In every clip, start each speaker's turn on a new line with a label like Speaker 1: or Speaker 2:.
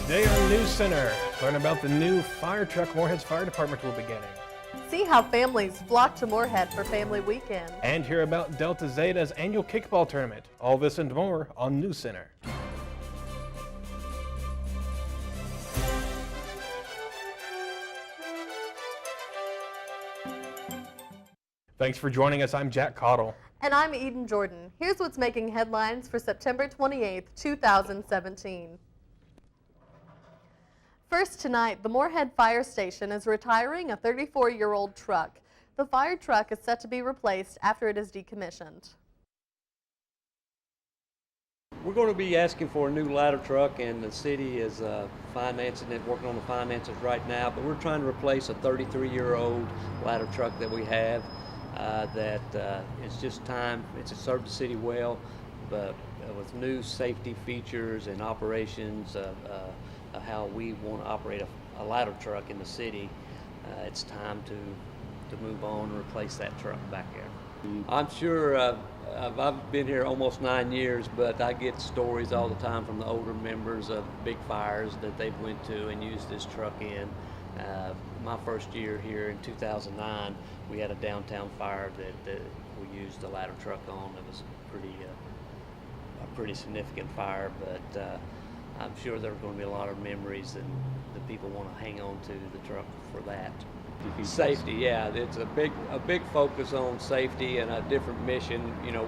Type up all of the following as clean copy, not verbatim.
Speaker 1: Today on NewsCenter, learn about the new fire truck Morehead's Fire Department will be getting.
Speaker 2: See how families flock to Morehead for family weekend.
Speaker 1: And hear about Delta Zeta's annual kickball tournament. All this and more on NewsCenter. Thanks for joining us. I'm Jack Cottle.
Speaker 2: And I'm Eden Jordan. Here's what's making headlines for September 28th, 2017. First tonight, the Morehead Fire Station is retiring a 34-year-old truck. The fire truck is set to be replaced after it is decommissioned.
Speaker 3: We're going to be asking for a new ladder truck, and the city is financing it, working on the finances right now, but we're trying to replace a 33-year-old ladder truck that we have. It's just time. It's served the city well, but with new safety features and operations, how we want to operate a ladder truck in the city, it's time to move on and replace that truck back there. I'm sure I've been here almost 9 years, but I get stories all the time from the older members of big fires that they've went to and used this truck in. My first year here in 2009, we had a downtown fire that we used the ladder truck on. It was a pretty significant fire, but I'm sure there are going to be a lot of memories, and the people want to hang on to the truck for that. Safety, yeah, it's a big focus on safety and a different mission. You know,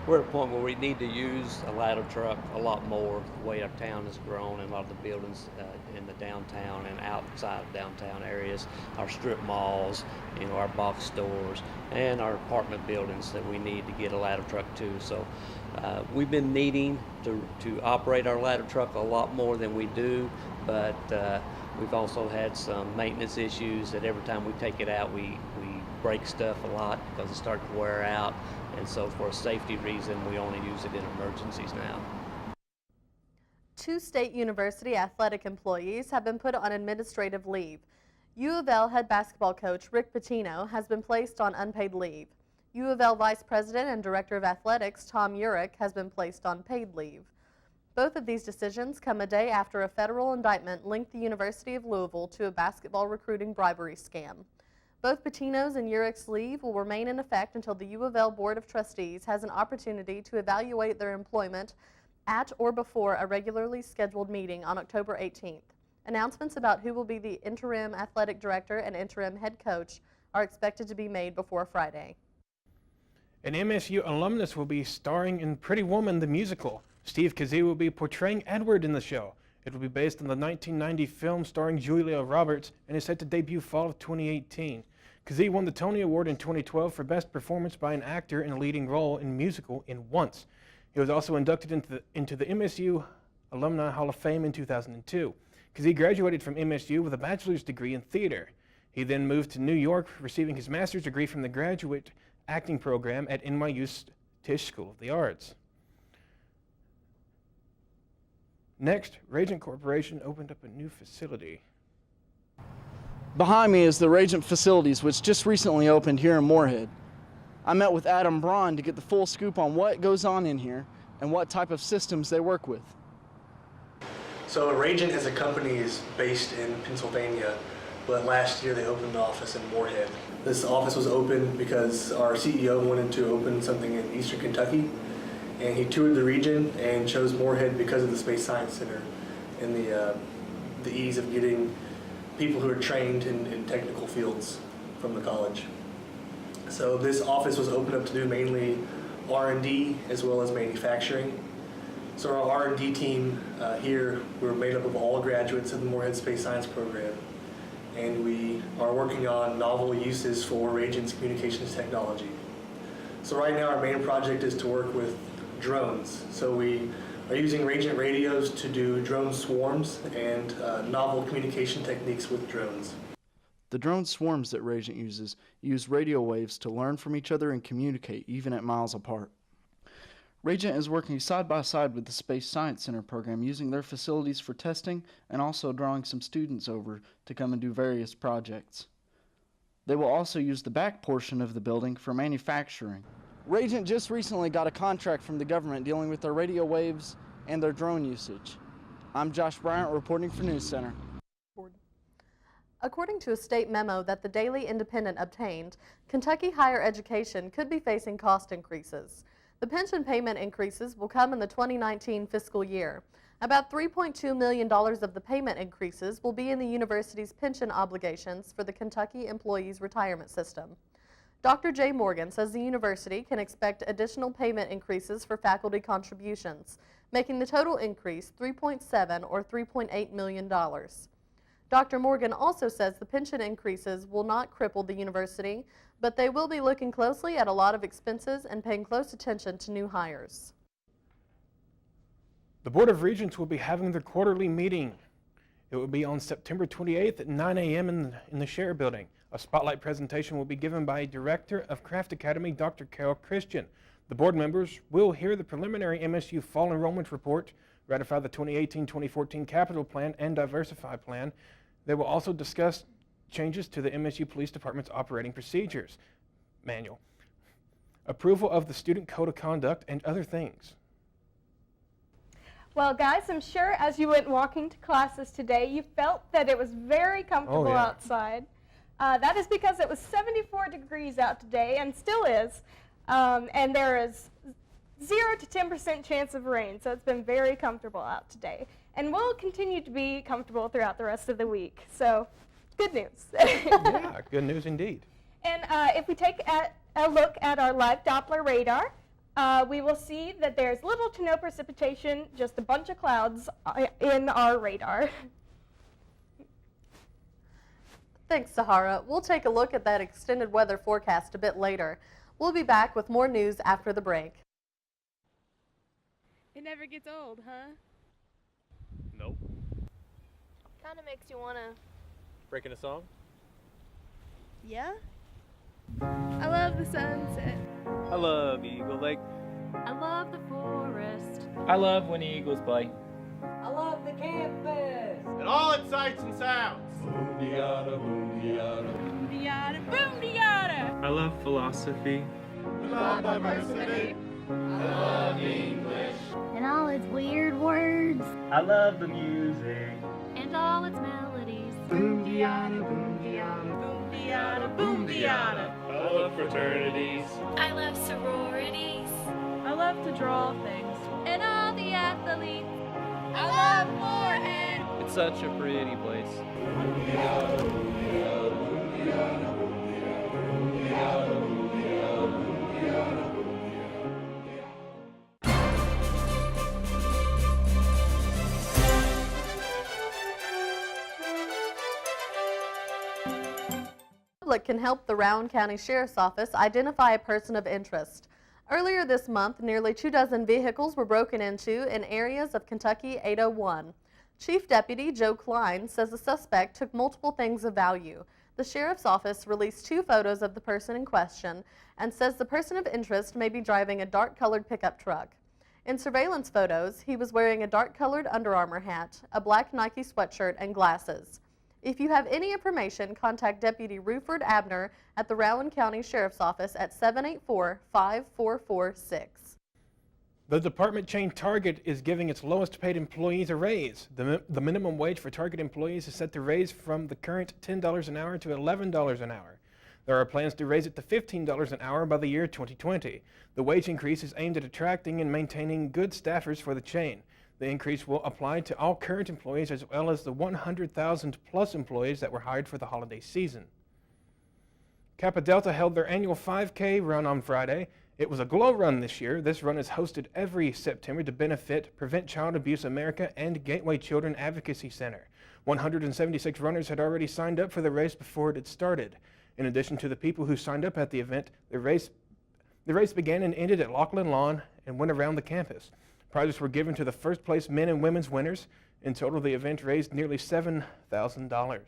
Speaker 3: we're at a point where we need to use a ladder truck a lot more. The way our town has grown, and a lot of the buildings in the downtown and outside of downtown areas, our strip malls, you know, our box stores, and our apartment buildings that we need to get a ladder truck to. So we've been needing to operate our ladder truck a lot more than we do, but we've also had some maintenance issues that every time we take it out, we break stuff a lot because it starts to wear out. And so for a safety reason, we only use it in emergencies now.
Speaker 2: 2 state university athletic employees have been put on administrative leave. U of L head basketball coach Rick Pitino has been placed on unpaid leave. U of L Vice President and Director of Athletics Tom Urich has been placed on paid leave. Both of these decisions come a day after a federal indictment linked the University of Louisville to a basketball recruiting bribery scam. Both Pitino's and Urich's leave will remain in effect until the U of L Board of Trustees has an opportunity to evaluate their employment at or before a regularly scheduled meeting on October 18th. Announcements about who will be the interim athletic director and interim head coach are expected to be made before Friday.
Speaker 1: An MSU alumnus will be starring in Pretty Woman the musical. Steve Kazee will be portraying Edward in the show. It will be based on the 1990 film starring Julia Roberts and is set to debut fall of 2018. Kazee won the Tony Award in 2012 for Best Performance by an Actor in a Leading Role in Musical in Once. He was also inducted into the MSU Alumni Hall of Fame in 2002. Kazee graduated from MSU with a bachelor's degree in theater. He then moved to New York, receiving his master's degree from the graduate acting program at NYU's Tisch School of the Arts. Next, Regent Corporation opened up a new facility.
Speaker 4: Behind me is the Regent Facilities, which just recently opened here in Morehead. I met with Adam Braun to get the full scoop on what goes on in here and what type of systems they work with.
Speaker 5: So Regent as a company is based in Pennsylvania, but last year they opened an office in Morehead. This office was opened because our CEO wanted to open something in Eastern Kentucky, and he toured the region and chose Morehead because of the Space Science Center and the ease of getting people who are trained in technical fields from the college. So this office was opened up to do mainly R&D as well as manufacturing. So our R&D team here, we're made up of all graduates of the Morehead Space Science program, and we are working on novel uses for Regent's communications technology. So right now our main project is to work with drones. So we are using Regent radios to do drone swarms and novel communication techniques with drones.
Speaker 4: The drone swarms that Regent uses use radio waves to learn from each other and communicate, even at miles apart. Regent is working side by side with the Space Science Center program, using their facilities for testing and also drawing some students over to come and do various projects. They will also use the back portion of the building for manufacturing. Regent just recently got a contract from the government dealing with their radio waves and their drone usage. I'm Josh Bryant reporting for NewsCenter.
Speaker 2: According to a state memo that the Daily Independent obtained, Kentucky higher education could be facing cost increases. The pension payment increases will come in the 2019 fiscal year. About $3.2 million of the payment increases will be in the university's pension obligations for the Kentucky Employees Retirement System. Dr. Jay Morgan says the university can expect additional payment increases for faculty contributions, making the total increase $3.7 or $3.8 million. Dr. Morgan also says the pension increases will not cripple the university, but they will be looking closely at a lot of expenses and paying close attention to new hires.
Speaker 1: The Board of Regents will be having their quarterly meeting. It will be on September 28th at 9 a.m. in the Share Building. A spotlight presentation will be given by Director of Craft Academy, Dr. Carol Christian. The board members will hear the preliminary MSU Fall Enrollment Report, ratify the 2018-2014 Capital Plan and Diversify Plan. They will also discuss changes to the MSU Police Department's operating procedures manual, approval of the Student Code of Conduct, and other things.
Speaker 6: Well, guys, I'm sure as you went walking to classes today, you felt that it was very comfortable outside. That is because it was 74 degrees out today and still is, and there is 0 to 10% chance of rain, so it's been very comfortable out today. And we'll continue to be comfortable throughout the rest of the week. So, good news.
Speaker 1: Yeah, good news indeed.
Speaker 6: And if we take a look at our live Doppler radar, we will see that there's little to no precipitation, just a bunch of clouds in our radar.
Speaker 2: Thanks, Sahara. We'll take a look at that extended weather forecast a bit later. We'll be back with more news after the break.
Speaker 7: It never gets old, huh?
Speaker 8: Nope.
Speaker 7: Kind of makes you want to...
Speaker 8: Breaking a song?
Speaker 7: Yeah? I love the sunset.
Speaker 8: I love Eagle Lake.
Speaker 7: I love the forest.
Speaker 9: I love when the Eagles play.
Speaker 10: I love the campus.
Speaker 11: And all its sights and sounds.
Speaker 7: Boom-de-yada, boom-de-yada. Boom-de-yada, boom-de-yada.
Speaker 9: I love philosophy.
Speaker 11: I love diversity.
Speaker 10: I love English.
Speaker 12: And all its weird words.
Speaker 9: I love the music.
Speaker 12: And all its melodies.
Speaker 10: Boom-de-yada, boom-de-yada.
Speaker 7: Boom-de-yada, boom-de-yada.
Speaker 8: I love fraternities.
Speaker 12: I love sororities.
Speaker 7: I love to draw things.
Speaker 12: And all the athletes.
Speaker 7: I love Moorhead.
Speaker 9: It's such a pretty place.
Speaker 11: Boom-de-yada, boom-de-yada, boom-de-yada, boom-de-yada, boom-de-yada, boom-de-yada, boom-de-yada.
Speaker 2: The public can help the Rowan County Sheriff's Office identify a person of interest. Earlier this month, nearly 24 vehicles were broken into in areas of Kentucky 801. Chief Deputy Joe Klein says the suspect took multiple things of value. The Sheriff's Office released 2 photos of the person in question and says the person of interest may be driving a dark-colored pickup truck. In surveillance photos, he was wearing a dark-colored Under Armour hat, a black Nike sweatshirt, and glasses. If you have any information, contact Deputy Ruford Abner at the Rowan County Sheriff's Office at 784-5446.
Speaker 1: The department chain Target is giving its lowest paid employees a raise. The minimum wage for Target employees is set to raise from the current $10 an hour to $11 an hour. There are plans to raise it to $15 an hour by the year 2020. The wage increase is aimed at attracting and maintaining good staffers for the chain. The increase will apply to all current employees as well as the 100,000 plus employees that were hired for the holiday season. Kappa Delta held their annual 5K run on Friday. It was a glow run this year. This run is hosted every September to benefit Prevent Child Abuse America and Gateway Children Advocacy Center. 176 runners had already signed up for the race before it had started. In addition to the people who signed up at the event, the race began and ended at Laughlin Lawn and went around the campus. Prizes were given to the first place men and women's winners. In total, the event raised nearly $7,000.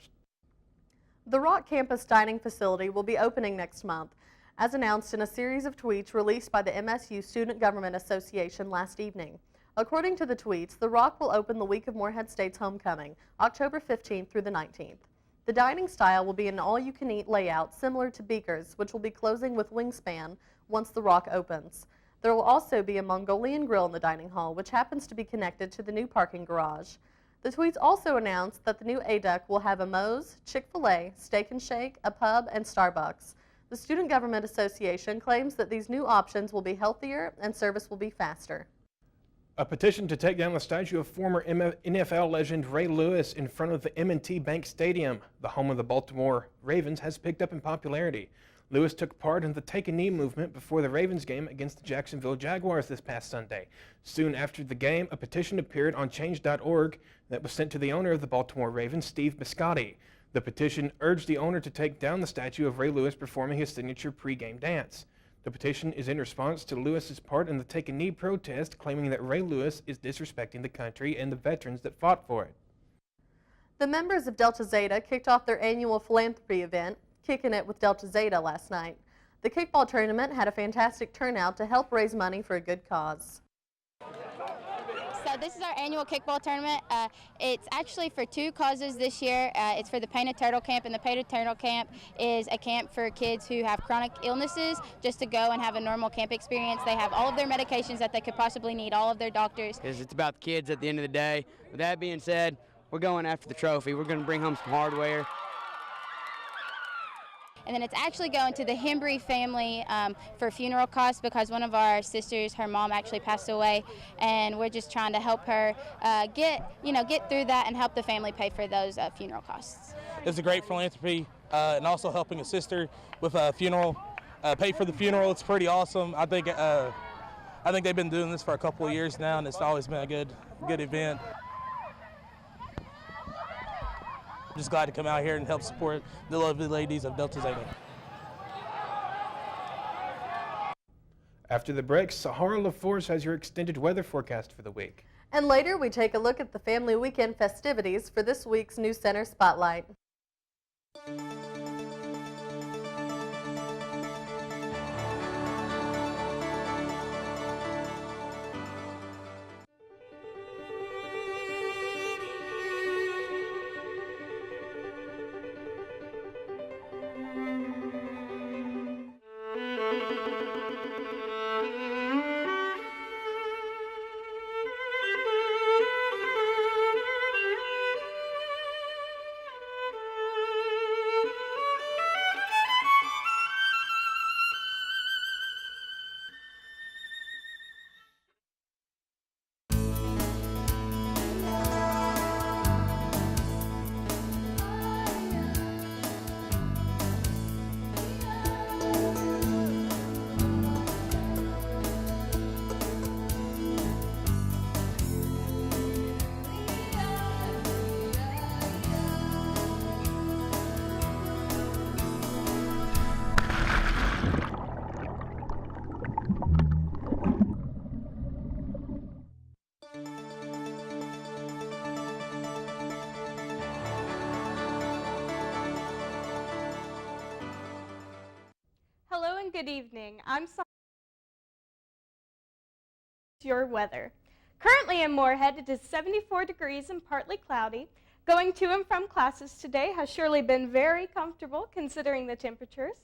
Speaker 2: The Rock Campus Dining Facility will be opening next month, as announced in a series of tweets released by the MSU Student Government Association last evening. According to the tweets, the Rock will open the week of Morehead State's homecoming, October 15th through the 19th. The dining style will be an all-you-can-eat layout similar to Beaker's, which will be closing with Wingspan once the Rock opens. There will also be a Mongolian grill in the dining hall, which happens to be connected to the new parking garage. The tweets also announced that the new ADUC will have a Moe's, Chick-fil-A, Steak and Shake, a pub, and Starbucks. The Student Government Association claims that these new options will be healthier and service will be faster.
Speaker 1: A petition to take down the statue of former NFL legend Ray Lewis in front of the M&T Bank Stadium, the home of the Baltimore Ravens, has picked up in popularity. Lewis took part in the Take a Knee movement before the Ravens game against the Jacksonville Jaguars this past Sunday. Soon after the game, a petition appeared on change.org that was sent to the owner of the Baltimore Ravens, Steve Biscotti. The petition urged the owner to take down the statue of Ray Lewis performing his signature pregame dance. The petition is in response to Lewis's part in the Take a Knee protest, claiming that Ray Lewis is disrespecting the country and the veterans that fought for it.
Speaker 2: The members of Delta Zeta kicked off their annual philanthropy event, Kicking It with Delta Zeta, last night. The kickball tournament had a fantastic turnout to help raise money for a good cause.
Speaker 13: So this is our annual kickball tournament. It's actually for two causes this year. It's for the Painted Turtle Camp, and the Painted Turtle Camp is a camp for kids who have chronic illnesses, just to go and have a normal camp experience. They have all of their medications that they could possibly need, all of their doctors.
Speaker 14: It's about the kids at the end of the day. With that being said, we're going after the trophy. We're going to bring home some hardware.
Speaker 13: And then it's actually going to the Hembry family for funeral costs, because one of our sisters, her mom actually passed away, and we're just trying to help her get through that and help the family pay for those funeral costs.
Speaker 15: It's a great philanthropy, and also helping a sister with a funeral, pay for the funeral. It's pretty awesome. I think they've been doing this for a couple of years now, and it's always been a good event. I'm just glad to come out here and help support the lovely ladies of Delta Zeta.
Speaker 1: After the break, Sahara LaForce has your extended weather forecast for the week.
Speaker 2: And later, we take a look at the family weekend festivities for this week's NewsCenter Spotlight.
Speaker 6: Hello and good evening. I'm sorry. Your weather. Currently in Moorhead, it is 74 degrees and partly cloudy. Going to and from classes today has surely been very comfortable considering the temperatures.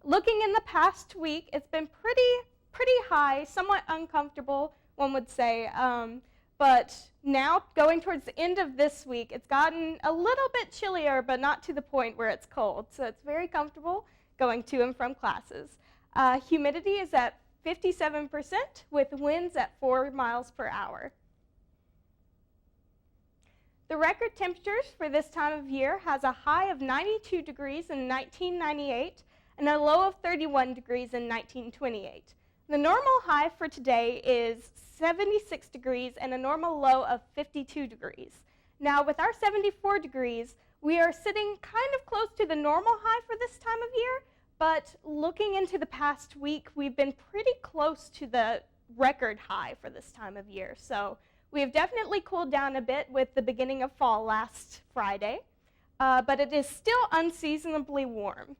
Speaker 6: Looking in the past week, it's been pretty high, somewhat uncomfortable, one would say. But now, going towards the end of this week, it's gotten a little bit chillier, but not to the point where it's cold. So it's very comfortable going to and from classes. Humidity is at 57% with winds at 4 miles per hour. The record temperatures for this time of year has a high of 92 degrees in 1998 and a low of 31 degrees in 1928. The normal high for today is 76 degrees and a normal low of 52 degrees. Now with our 74 degrees, we are sitting kind of close to the normal high for this time of year, but looking into the past week, we've been pretty close to the record high for this time of year. So we have definitely cooled down a bit with the beginning of fall last Friday, but it is still unseasonably warm.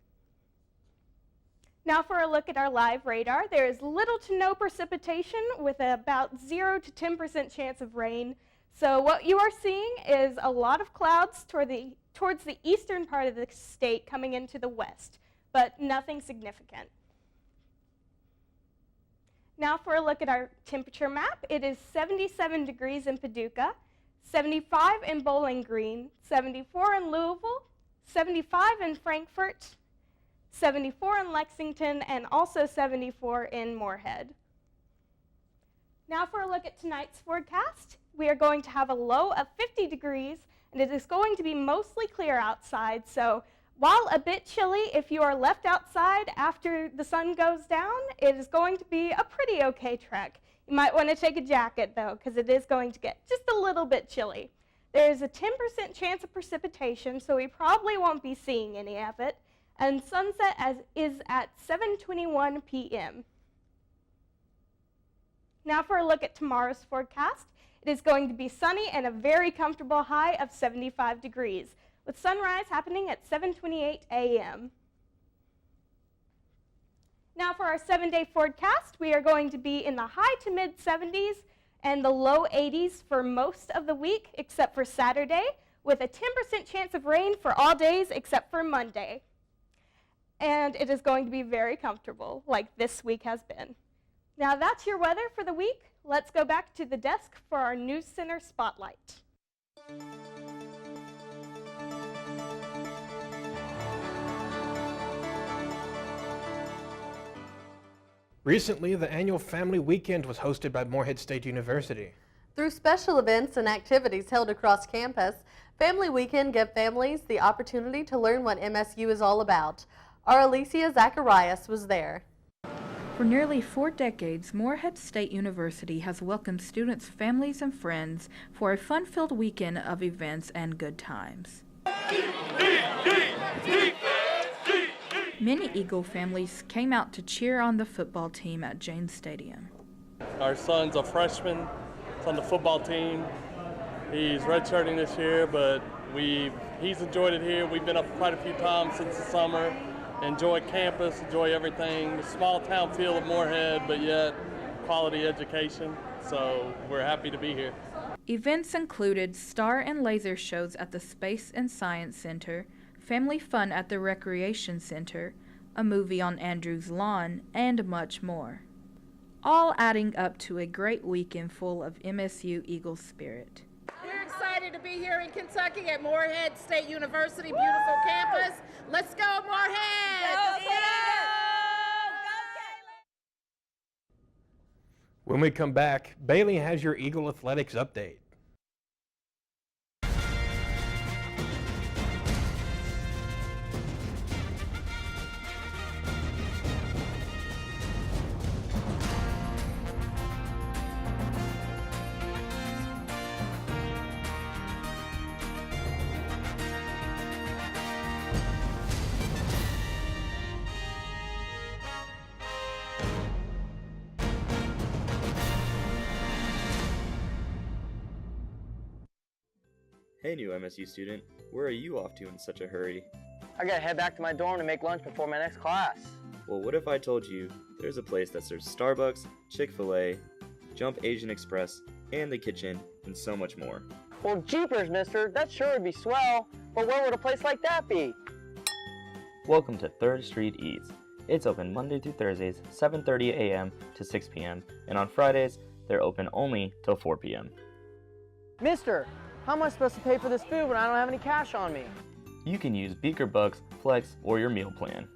Speaker 6: Now for a look at our live radar, there is little to no precipitation with about 0 to 10% chance of rain. So what you are seeing is a lot of clouds towards the eastern part of the state coming into the west, but nothing significant. Now for a look at our temperature map, it is 77 degrees in Paducah, 75 in Bowling Green, 74 in Louisville, 75 in Frankfort, 74 in Lexington, and also 74 in Moorhead. Now for a look at tonight's forecast. We are going to have a low of 50 degrees, and it is going to be mostly clear outside, so while a bit chilly, if you are left outside after the sun goes down, it is going to be a pretty okay trek. You might want to take a jacket, though, because it is going to get just a little bit chilly. There is a 10% chance of precipitation, so we probably won't be seeing any of it, and sunset is at 7:21 p.m. Now for a look at tomorrow's forecast. It is going to be sunny and a very comfortable high of 75 degrees, with sunrise happening at 7:28 a.m. Now for our 7-day forecast, we are going to be in the high to mid 70s and the low 80s for most of the week except for Saturday, with a 10% chance of rain for all days except for Monday. And it is going to be very comfortable, like this week has been. Now that's your weather for the week. Let's go back to the desk for our NewsCenter Spotlight.
Speaker 1: Recently, the annual Family Weekend was hosted by Moorhead State University.
Speaker 2: Through special events and activities held across campus, Family Weekend gave families the opportunity to learn what MSU is all about. Our Alicia Zacharias was there.
Speaker 16: For nearly 4 decades, Moorhead State University has welcomed students, families, and friends for a fun-filled weekend of events and good times. Many Eagle families came out to cheer on the football team at Janes Stadium.
Speaker 8: Our son's a freshman. He's on the football team. He's redshirting this year, but he's enjoyed it here. We've been up quite a few times since the summer. Enjoy campus, enjoy everything. The small town feel of Moorhead, but yet quality education. So we're happy to be here.
Speaker 16: Events included star and laser shows at the Space and Science Center, family fun at the Recreation Center, a movie on Andrew's lawn, and much more. All adding up to a great weekend full of MSU Eagle spirit.
Speaker 17: We're excited to be here in Kentucky at Moorhead State University, beautiful campus. Let's go, Moorhead! Go,
Speaker 1: When we come back, Bailey has your Eagle Athletics update.
Speaker 18: Hey new MSU student, where are you off to in such a hurry?
Speaker 19: I gotta head back to my dorm to make lunch before my next class.
Speaker 18: Well, what if I told you there's a place that serves Starbucks, Chick-fil-A, Jump Asian Express, and the kitchen, and so much more?
Speaker 19: Well, jeepers, mister, that sure would be swell, but where would a place like that be?
Speaker 18: Welcome to 3rd Street Eats. It's open Monday through Thursdays, 7:30 a.m. to 6 p.m., and on Fridays, they're open only till 4 p.m.
Speaker 19: Mister, how am I supposed to pay for this food when I don't have any cash on me?
Speaker 18: You can use Beaker Bucks, Flex, or your meal plan.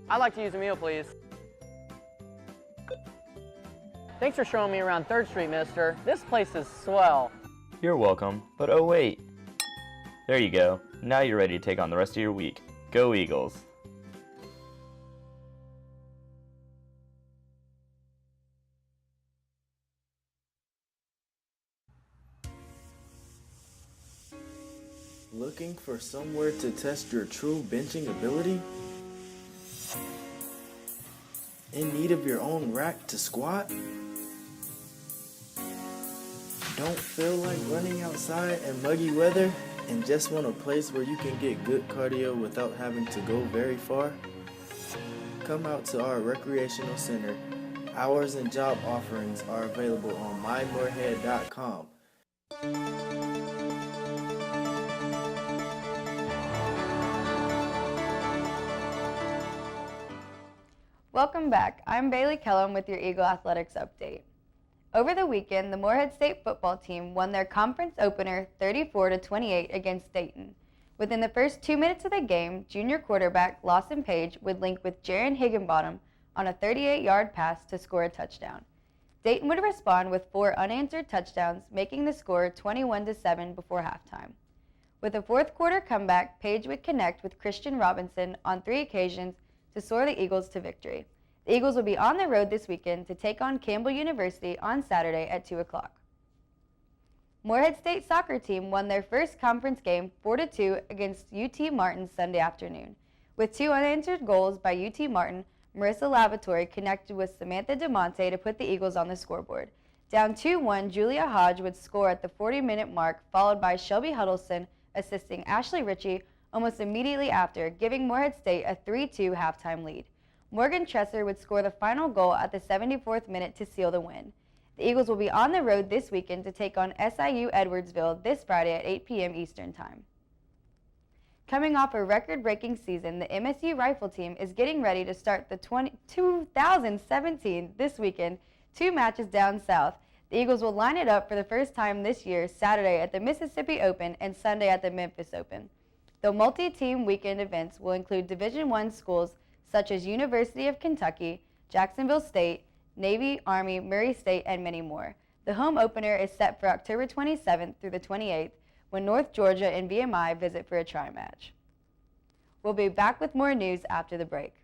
Speaker 19: I'd like to use a meal, please. Thanks for showing me around 3rd Street, mister. This place is swell.
Speaker 18: You're welcome, but oh wait. There you go. Now you're ready to take on the rest of your week. Go Eagles!
Speaker 20: Looking for somewhere to test your true benching ability? In need of your own rack to squat? Don't feel like running outside in muggy weather and just want a place where you can get good cardio without having to go very far? Come out to our recreational center. Hours and job offerings are available on mymoorhead.com.
Speaker 21: Welcome back. I'm Bailey Kellum with your Eagle Athletics update. Over the weekend, the Morehead State football team won their conference opener 34-28 against Dayton. Within the first 2 minutes of the game, junior quarterback Lawson Page would link with Jaron Higginbottom on a 38-yard pass to score a touchdown. Dayton would respond with 4 unanswered touchdowns, making the score 21-7 before halftime. With a fourth quarter comeback, Page would connect with Christian Robinson on 3 occasions to soar the Eagles to victory. The Eagles will be on the road this weekend to take on Campbell University on Saturday at 2 o'clock. Morehead State soccer team won their first conference game 4-2 against UT Martin Sunday afternoon. With 2 unanswered goals by UT Martin, Marissa Lavatory connected with Samantha DeMonte to put the Eagles on the scoreboard. Down 2-1, Julia Hodge would score at the 40-minute mark, followed by Shelby Huddleston assisting Ashley Ritchie almost immediately after, giving Morehead State a 3-2 halftime lead. Morgan Tresser would score the final goal at the 74th minute to seal the win. The Eagles will be on the road this weekend to take on SIU Edwardsville this Friday at 8 p.m. Eastern Time. Coming off a record-breaking season, the MSU Rifle team is getting ready to start the 2017 this weekend, 2 matches down south. The Eagles will line it up for the first time this year, Saturday at the Mississippi Open and Sunday at the Memphis Open. The multi-team weekend events will include Division I schools such as University of Kentucky, Jacksonville State, Navy, Army, Murray State, and many more. The home opener is set for October 27th through the 28th, when North Georgia and VMI visit for a tri-match. We'll be back with more news after the break.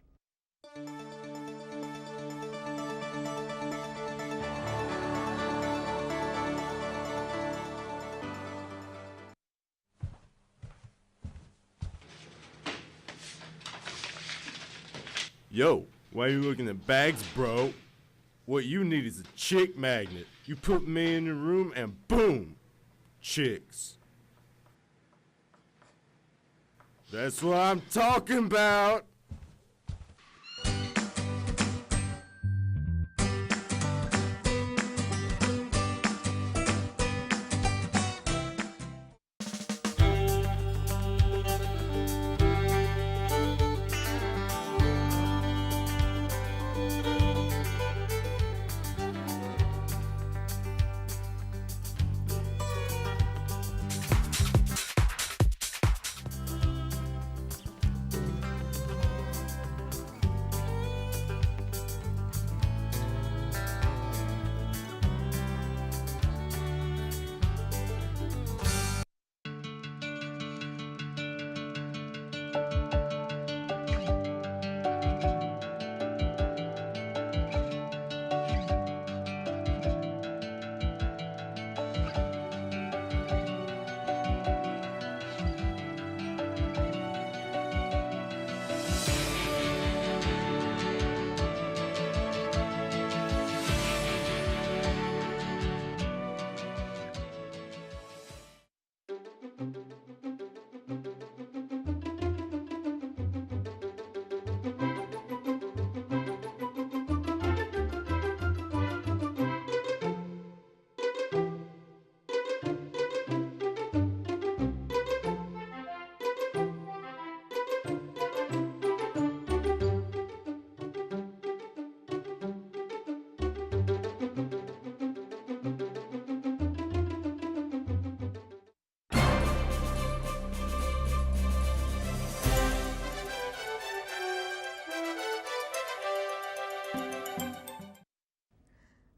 Speaker 22: Yo, why you looking at bags, bro? What you need is a chick magnet. You put me in the room and boom, chicks. That's what I'm talking about.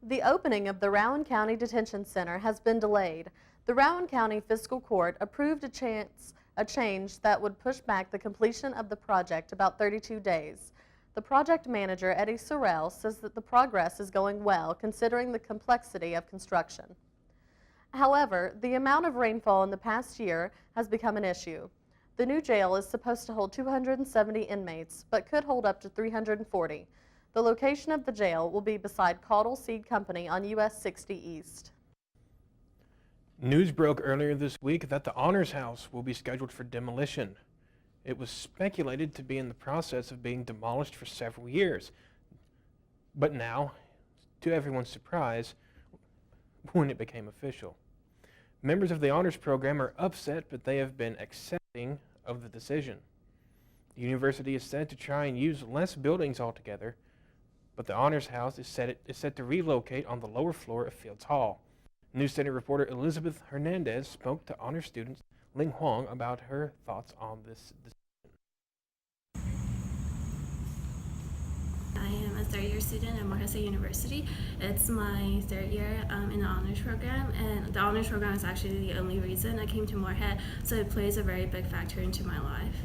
Speaker 2: The opening of the Rowan County Detention Center has been delayed. The Rowan County Fiscal Court approved a change that would push back the completion of the project about 32 days. The project manager, Eddie Sorrell, says that the progress is going well considering the complexity of construction. However, the amount of rainfall in the past year has become an issue. The new jail is supposed to hold 270 inmates, but could hold up to 340. The location of the jail will be beside Caudle Seed Company on US 60 East.
Speaker 1: News broke earlier this week that the Honors House will be scheduled for demolition. It was speculated to be in the process of being demolished for several years. But now, to everyone's surprise, when it became official. Members of the honors program are upset, but they have been accepting of the decision. The university is said to try and use less buildings altogether, but the Honors House is set to relocate on the lower floor of Fields Hall. NewsCenter reporter Elizabeth Hernandez spoke to honor student Ling Huang about her thoughts on this decision.
Speaker 3: I am a third-year student at Morehead State University. It's my third year in the honors program, and the honors program is actually the only reason I came to Morehead, so it plays a very big factor into my life.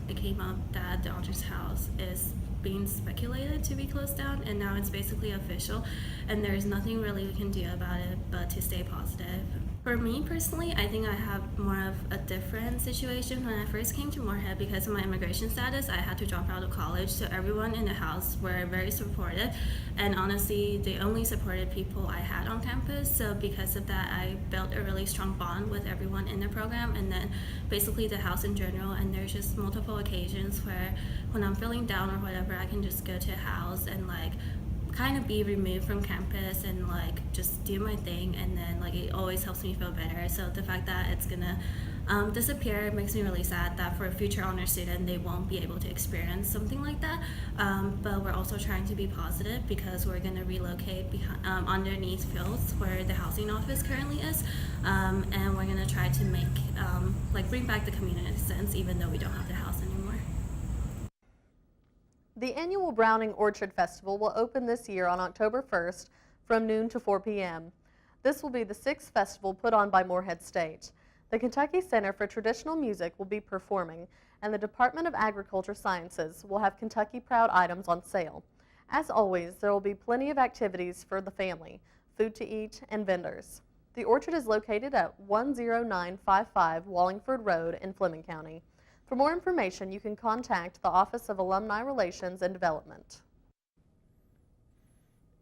Speaker 3: It came up that the honors house is being speculated to be closed down, and now it's basically official, and there's nothing really we can do about it but to stay positive. For me personally, I think I have more of a different situation. When I first came to Morehead, because of my immigration status, I had to drop out of college, so everyone in the house were very supportive, and honestly, the only supportive people I had on campus, so because of that, I built a really strong bond with everyone in the program, and then basically the house in general, and there's just multiple occasions where when I'm feeling down or whatever, I can just go to a house and like kind of be removed from campus and like just do my thing, and then like it always helps me feel better. So the fact that it's gonna disappear makes me really sad that for a future honor student they won't be able to experience something like that, but we're also trying to be positive because we're gonna relocate underneath Fields where the housing office currently is, and we're gonna try to make like bring back the community sense even though we don't have the house anymore.
Speaker 2: The annual Browning Orchard Festival will open this year on October 1st from noon to 4 p.m. This will be the 6th festival put on by Morehead State. The Kentucky Center for Traditional Music will be performing, and the Department of Agriculture Sciences will have Kentucky Proud items on sale. As always, there will be plenty of activities for the family, food to eat, and vendors. The orchard is located at 10955 Wallingford Road in Fleming County. For more information, you can contact the Office of Alumni Relations and Development.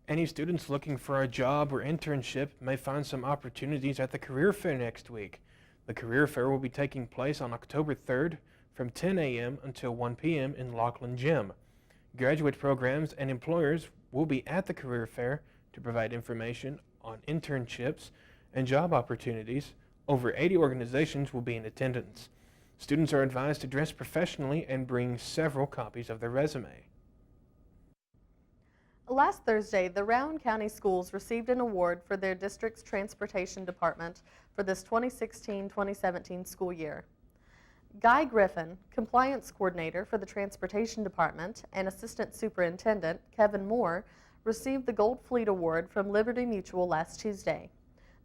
Speaker 1: Any students looking for a job or internship may find some opportunities at the Career Fair next week. The Career Fair will be taking place on October 3rd from 10 a.m. until 1 p.m. in Laughlin Gym. Graduate programs and employers will be at the Career Fair to provide information on internships and job opportunities. Over 80 organizations will be in attendance. Students are advised to dress professionally and bring several copies of their resume.
Speaker 2: Last Thursday, the Rowan County Schools received an award for their district's transportation department for this 2016-2017 school year. Guy Griffin, compliance coordinator for the transportation department, and assistant superintendent Kevin Moore received the Gold Fleet Award from Liberty Mutual last Tuesday.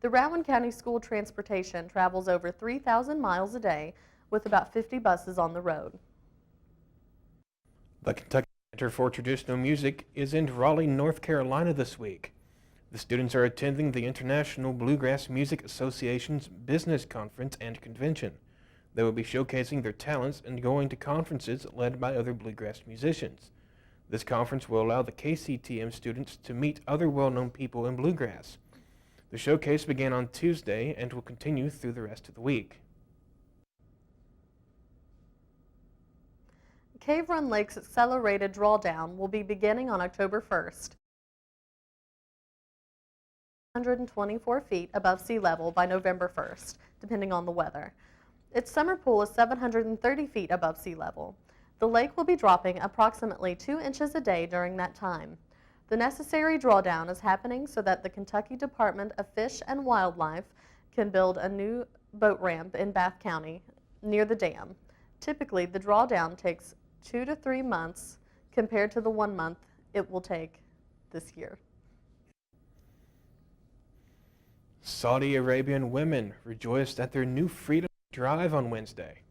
Speaker 2: The Rowan County School Transportation travels over 3,000 miles a day with about 50 buses on the road.
Speaker 1: The Kentucky Center for Traditional Music is in Raleigh, North Carolina this week. The students are attending the International Bluegrass Music Association's Business Conference and Convention. They will be showcasing their talents and going to conferences led by other bluegrass musicians. This conference will allow the KCTM students to meet other well-known people in bluegrass. The showcase began on Tuesday and will continue through the rest of the week.
Speaker 2: Cave Run Lake's accelerated drawdown will be beginning on October 1st. 124 feet above sea level by November 1st, depending on the weather. Its summer pool is 730 feet above sea level. The lake will be dropping approximately 2 inches a day during that time. The necessary drawdown is happening so that the Kentucky Department of Fish and Wildlife can build a new boat ramp in Bath County near the dam. Typically, the drawdown takes 2 to 3 months compared to the 1 month it will take this year.
Speaker 1: Saudi Arabian women rejoiced at their new Freedom Drive on Wednesday.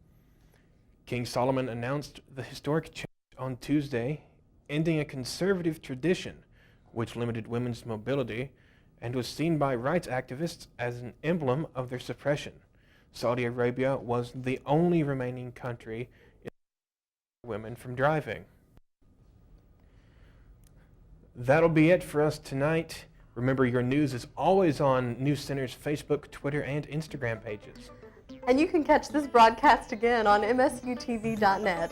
Speaker 1: King Solomon announced the historic change on Tuesday, ending a conservative tradition which limited women's mobility and was seen by rights activists as an emblem of their suppression. Saudi Arabia was the only remaining country women from driving. That'll be it for us tonight. Remember, your news is always on NewsCenter's Facebook, Twitter, and Instagram pages.
Speaker 2: And you can catch this broadcast again on msutv.net.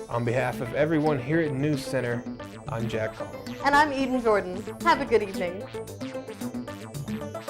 Speaker 1: On behalf of everyone here at NewsCenter, I'm Jack Hall.
Speaker 2: And I'm Eden Jordan. Have a good evening.